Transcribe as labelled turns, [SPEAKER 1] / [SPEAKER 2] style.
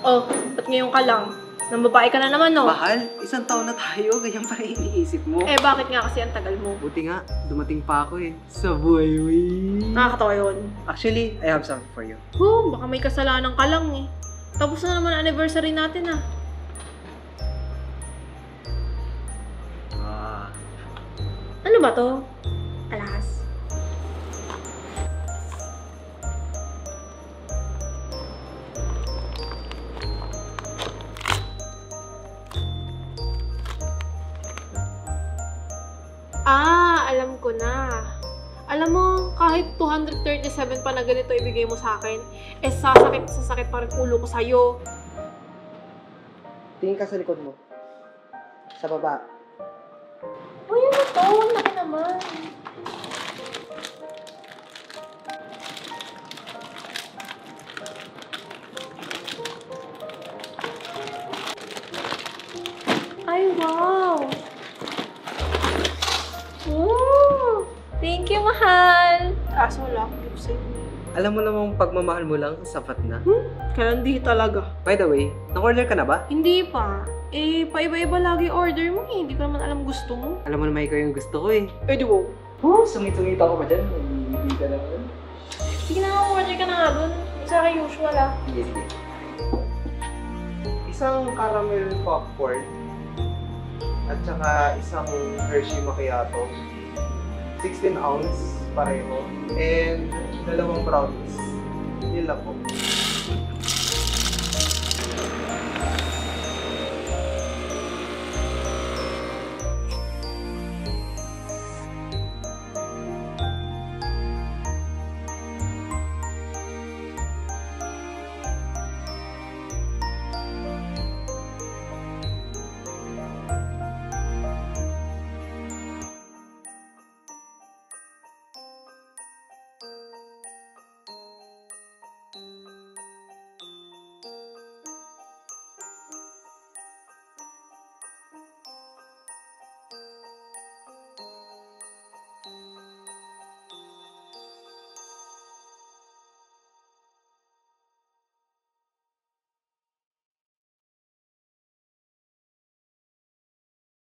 [SPEAKER 1] Oh, ba't ngayon ka lang? Nang babae ka na naman, no?
[SPEAKER 2] Mahal, isang taon na tayo, ganyan pa rin iniisip mo.
[SPEAKER 1] Eh, bakit nga kasi ang tagal mo?
[SPEAKER 2] Buti nga, dumating pa ako eh. Sa buhay,
[SPEAKER 1] Nakakatawa yun.
[SPEAKER 2] Actually, I have something for you.
[SPEAKER 1] Baka may kasalanan ka lang eh. Tapos na naman ang anniversary natin ah. Ano ba to? Alas. Alam ko na. Alam mo, kahit 237 pa na ganito ibigay mo sa akin, eh sasakit pa rin ulo ko sa'yo.
[SPEAKER 2] Tingin ka sa likod mo. Sa baba.
[SPEAKER 1] Uy, ano to? Ang laki naman. Ay, wow! Thank you, mahal! Kaso wala akong gift sa'yo.
[SPEAKER 2] Alam mo namang pagmamahal mo lang, sapat na.
[SPEAKER 1] Kalandi talaga.
[SPEAKER 2] By the way, nag-order ka na ba?
[SPEAKER 1] Hindi pa. Eh, paiba-iba lagi order mo eh. Hindi ko naman alam gusto mo.
[SPEAKER 2] Alam mo naman ikaw yung gusto ko eh.
[SPEAKER 1] Eh, di wow.
[SPEAKER 2] Sungit-sungit ako pa dyan. Hindi ka naman.
[SPEAKER 1] Sige na nga, order ka na nga dun. Hindi sa akin usual ah.
[SPEAKER 2] Sige, sige. Isang caramel popcorn at saka isang Hershey Macchiato. 16 ounce pareho. And dalawang brownies. Yun lang po.